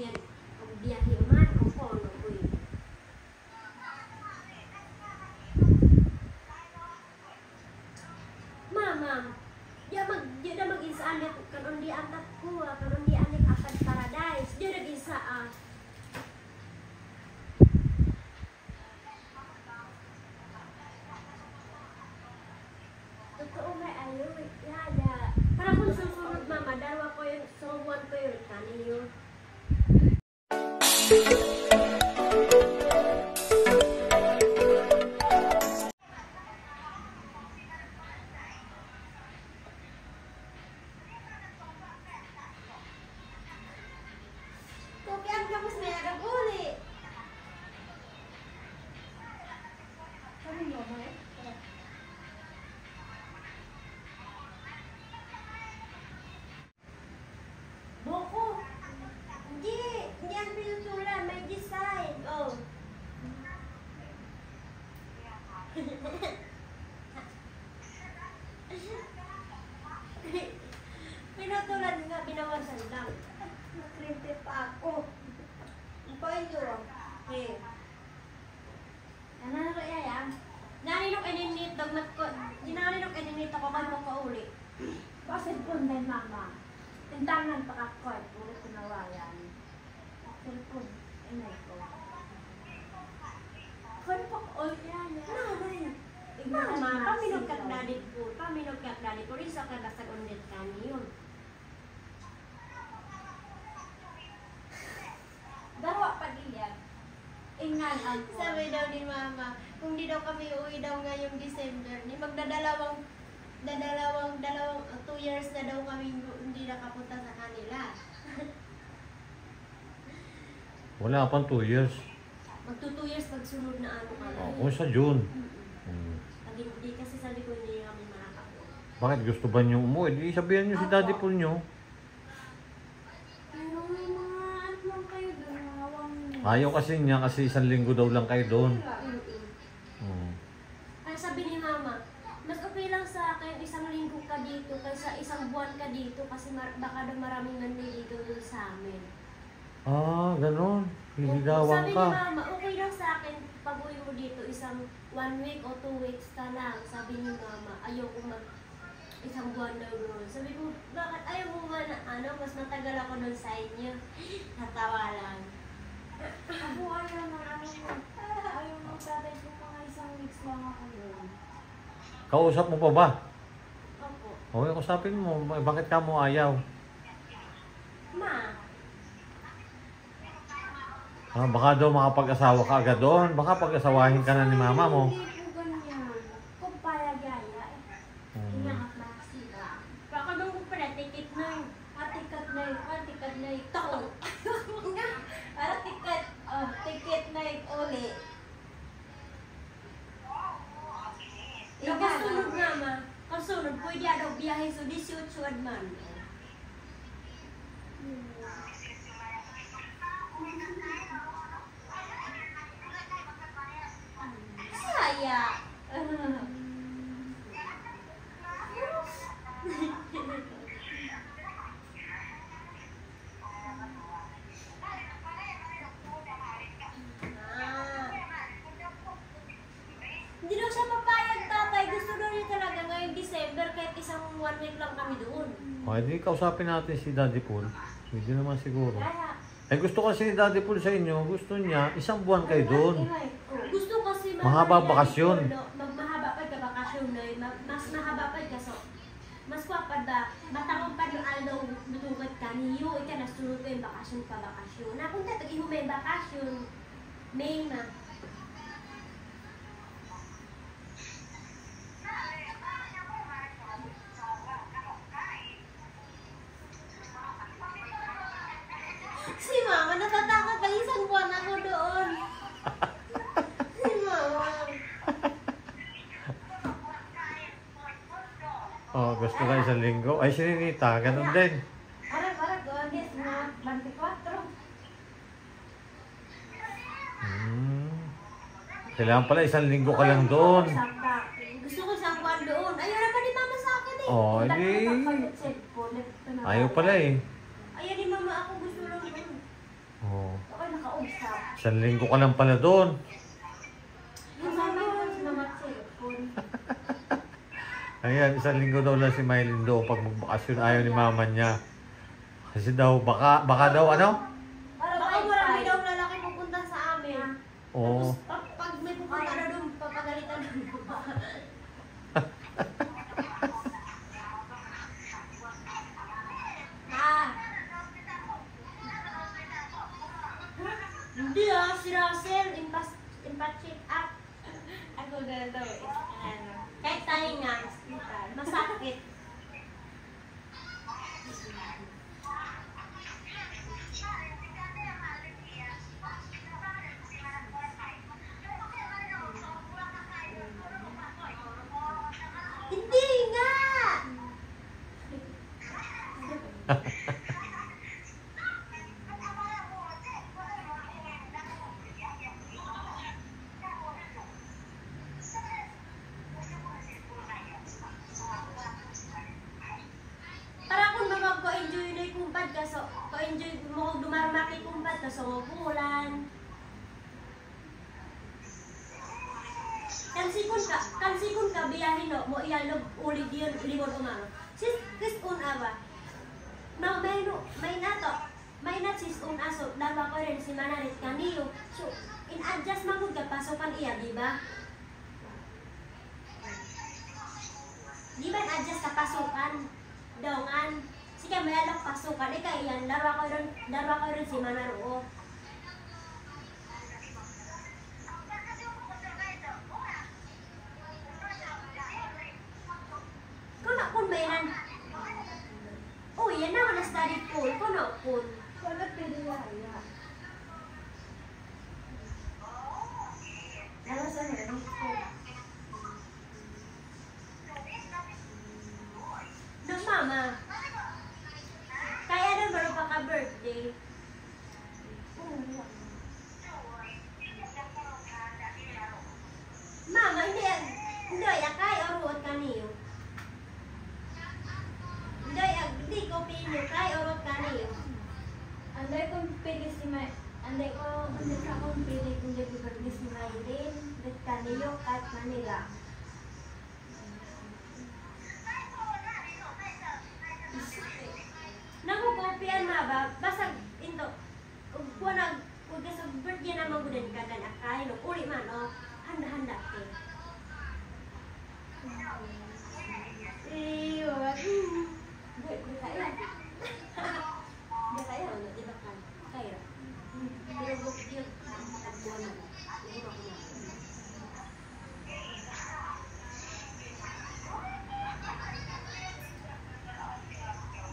yan. Ang biyahe man, ang kono ko yun. Mama, di na mag-isa anak, kanon di anak ko, kanon di anak akad paradise. Di nag-isa Totoo may ayo, yada. Para kung susunod mama, dalawa ko yun, someone ko yun, kaniyo. Kopian ka mas may agad uli. Kami mo ba eh? Boko. Hindi yan pinutulan. May design. Oh. Pinutulan nga, binawasan lang. Nakrinte pa ako. Ang point yun. Okay. Ano na kaya yan? Naninok ininit, dagmat ko. Dinaninok ininit ako kay mo kauli. Bakit po din mama? Tintangan pa ako, puro kunawayan. Cellphone, inay ko. Kano pa ko, yan. Mama, paminog kak dadit po. Paminog kak dadit po. Risa ka basag undit kaniyon. Darawa pa din yan. Ingan ako. Sabi daw ni mama, kung di daw kami uwi daw ngayong December, ni magdadalawang 2 years na daw kami hindi nakapunta sa kanila. Wala pang 2 years. Magto 2 years pagsunod na ano ka na. Oo, sa June. Hindi kasi sabi ko hindi kami makakapunta. Bakit gusto ba niyo umuwi? Di sabihan niyo si Daddy Paul niyo. Pero may mga ano lang kayo doon, hawang... Ayaw kasi niya kasi 1 linggo daw lang kayo doon. Kaya sabi ni mama, mas okay lang sa akin 1 linggo ka dito kaysa 1 buwan ka dito kasi baka daw maraming nandito doon sa amin. Ah, ganon. Liligawan Sabi ka. ni mama, okay lang sa akin pag uwi mo dito 1 week o 2 weeks ka lang. Sabi ni mama, ayoko mag 1 buwan daw doon. Sabi ko, bakit ayaw mo ba na ano, mas matagal ako doon sa inyo? Natawa lang. Ako ayaw mo, ayaw mo tatay ko mga 1 weeks lang ako doon. Kausap mo pa ba? Opo. Okay, kausapin mo. Bakit ka mo ayaw? Ma, Ah, baka daw makapag-asawa ka agad doon. Baka pag-asawahin ka na ni mama mo. Hindi po ganyan. Kung payagaya eh. Hinahat na sila. baka nung pala, tikit na yun. Tikat na yun. Tikat na yun. Tako. Para tikat. Oh, ticket na yun uli. Kasunod mama. Kasunod, pwede daw biyahe so 18 man. Saya. Hindi daw siya papayag, tatay. Gusto daw niya talaga ngayong December kahit 1 week lang kami doon. Okay, di kausapin natin si Daddy Paul. Hindi naman siguro. Kaya, Eh gusto kasi ni Daddy Paul sa inyo, gusto niya 1 buwan kayo doon. gusto kasi Mahaba bakasyon. Mahaba pa ka bakasyon na mas mahaba pa ka so. Mas kwapad ba? Matangong pa yung aldaw dutugat ka niyo. Ika nasunod ko yung bakasyon pa bakasyon. Napunta ito yung may bakasyon. May na. Si mama natatakot pa 1 buwan ako doon. Si mama. Oh, gusto ka 1 linggo. Ay, si Ninita, ganun din. Para gones na 24. Kailangan pala 1 linggo ka lang doon. Gusto ko 1 buwan doon. Ayaw na pa ni mama sa akin eh. Oh, di. Ayaw pala eh. Ayaw ni mama ako gusto lang doon. Isang linggo ka lang pala doon. Kasama ko si Mama at cellphone. Ayan, isang linggo daw lang si Mylene doon pag magbakasyon. Ayaw ni mama niya. Kasi daw, baka daw ano? Para Baka marami daw lalaki pupunta sa amin. Oo. Tapos pag may pupunta na doon, papagalitan na Hindi si Russell, impa-check up. Ako na daw kahit tayo nga, masakit. Hindi nga! Para kung mag-enjoy na kumpad ka, so, ko-enjoy mo dumarmaki kumpad ka, so mabulan. Kansikon ka, biyahin no, mo iyalog ulit yun, limon umano. Sis una ba? May na sis una, so dalawa ko rin si Manarit kaniyo. So, in-adjust magod ka, pasokan iya, di ba? Di ba in-adjust ka pasukan? Dongan. Sige, may alok pasukan. Ika iyan, darwa ko rin si Manaro. Kung may nan. Oh, yan naman na study pool. Kung Wala pinilaya. nalasan na ng school. No, mama. Kaya na baru pa ka-birthday. Mama, hindi ya kay orot kaniyo. Hindi ko pinyo kay orot kaniyo. Anday kong pili si May. Anday ka kong pili kung di birthday si Maylin. That kaniyo at Manila. Nangukopyan na ba? Basta into kung sa birthday na magudan ka dan akay no uli man no handa-handa ke. Wag. Di kaya. Di kaya no di ba kan? Kaya. Pero bukti yun. Agbuan na.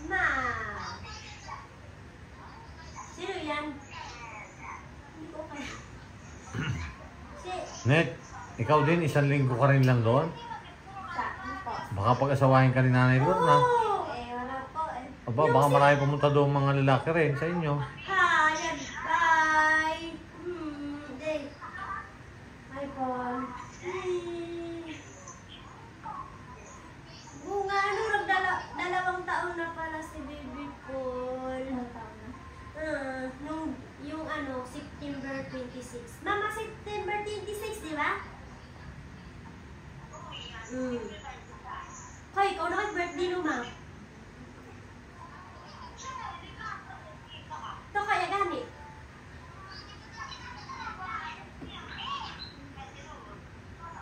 Ma. Sino yan? Hindi ko kaya. Net, ikaw din, isang linggo ka rin lang doon. Ano po? Baka pag-asawahin ka ni nanay doon na. Wala po Aba, baka marami pumunta doon mga lalaki rin sa inyo. Hi, bye. Day. Hi, Paul. Bunga, dalawang taon na pala si Baby Paul. Yung September 26. Mama, September 26, di ba? Hoy, ikaw na birthday no, ma. Ito kaya gani.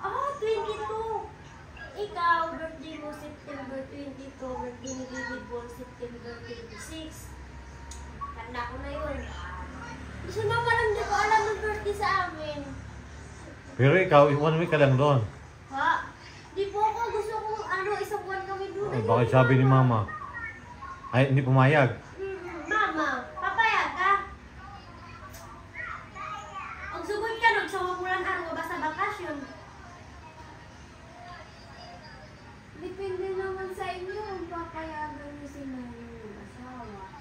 Oh, 22. Ikaw, birthday mo September 22. Birthday ni Baby Paul September 26. Tanda ko na yun. Si mama lang di ko alam ng birthday sa amin. Pero ikaw, 1 week ka lang doon. Ha? Di po ako. Gusto ko isang buwan kami doon. Ay, bakit sabi ni mama? Ay, hindi pumayag. Mama, papayag ka? Ang sugod ka, nagsawamulan araw ba sa bakasyon? Depende naman sa inyo kung papayagan niyo si Maylin ng asawa.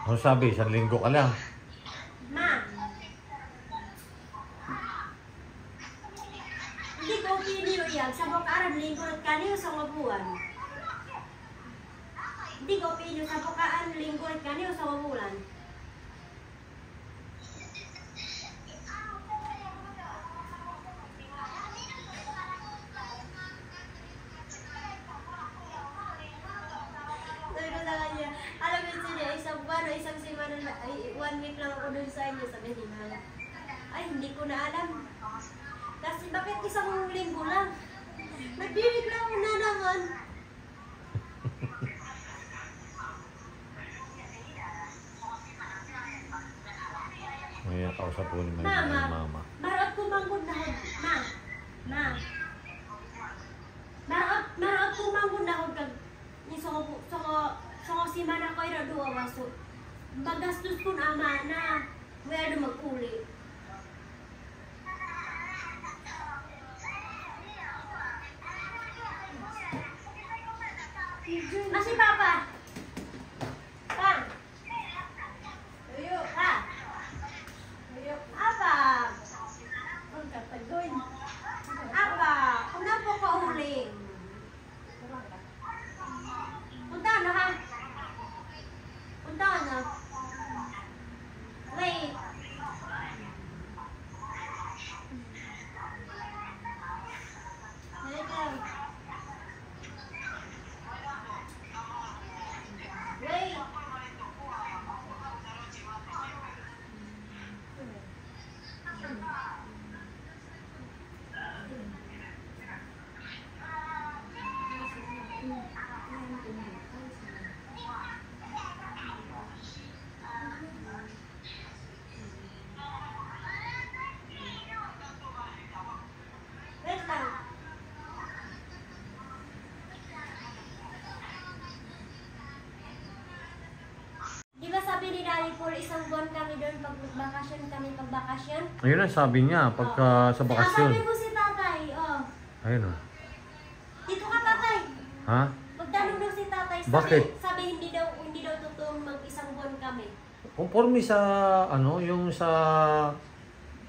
Ano sabi? 1 linggo ka lang. Ma. Hindi ko opinion yan. Sa bukaan linggo at kaniyo sa mabuwan. Hindi ko opinion sa bukaan linggo at kaniyo sa mabuwan. Alam mo niya, isang buwan o isang semana, 1 week lang ako dun sa inyo, sabi ni Mama. Ay, hindi ko na alam. Kasi bakit isang linggo lang? Nagdireglaw na naman. Ngayon, kausap po ni Mama, Mama. marot ko manggod na hod. Ma. Marot ko manggod na hod kag ni so si mana ko ira duwa waso. Bagastos kun ama na. Wala do maguli. Masih papa. Pa. Ayo, pa. Ayo, apa? Apa? Kenapa kau uling? Punta na ha? Punta na. Wait. Wait lang. Wait. Wait lang. Di ba sabi ni Daddy for isang buwan kami doon pag bakasyon kami pagbakasyon? Ayun ang sabi niya, pagka sa bakasyon. Sabi mo si tatay, oh. Ayun o. Dito ka tatay. Ha? Magtanong daw si tatay. Bakit? Sabi hindi daw totoong mag-isang buwan kami. Conforme sa, ano, yung sa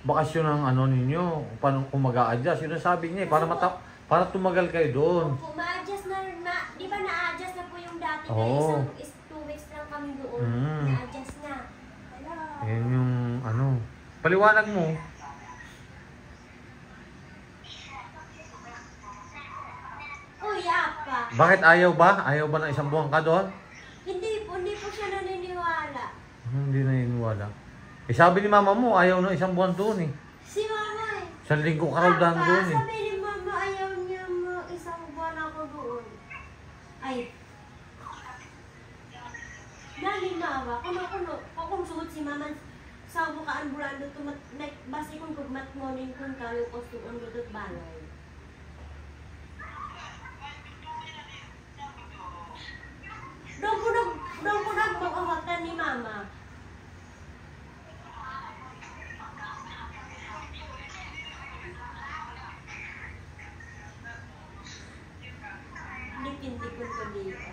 bakasyon ng ano ninyo, paano kung mag-a-adjust, yun ang sabi niya, para tumagal kayo doon. Kung ma-adjust di ba na-adjust na po yung dati Oo. na 2 weeks lang kami doon. Mm. Na-adjust na. Hello. Yan yung, ano, paliwanag mo. Uy, apa. Bakit ayaw ba? Ayaw ba ng 1 buwan ka doon? Hindi po siya naniniwala. Hindi na iniwala. Eh sabi ni mama mo, ayaw ng 1 buwan doon eh. Si mama eh. 1 linggo ka raw daan doon eh. Sabi ni mama ayaw niya isang buwan ako doon. Ay. Nani mama, kuno. Kung suot si mama sa bukaan bulan doon, basi kung pagmat morning kung kayo kostuon doon balay. Doon ko mag-awatan ni mama. Dipintikon ko dito.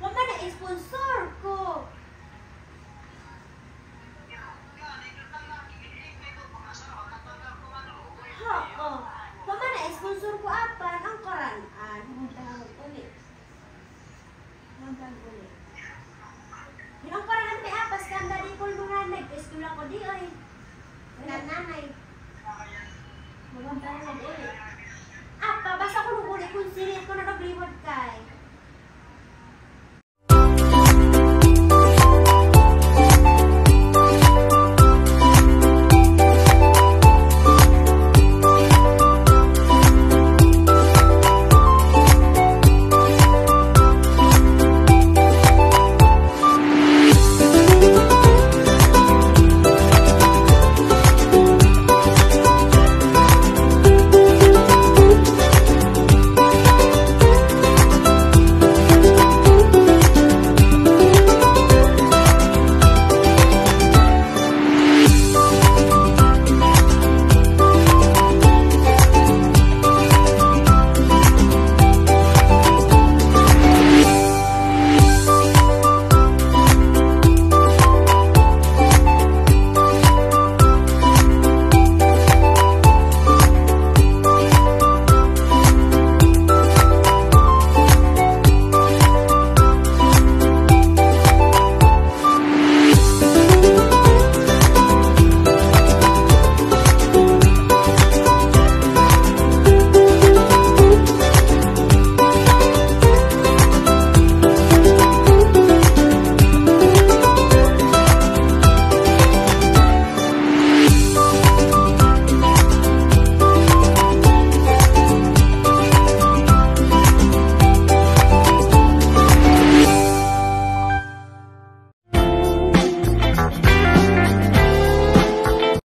Huwag ka na-sponsor ko. Oo. Mama na-sponsor ko apan ang koranan. Magtawag ulit. Yung koranan may apas ka ang dali ko mga nag-eskwela ko di ay. Nanay. Magandang ulit. Apa, basta ko nung ulit kung sirit ko na nag-reward kay.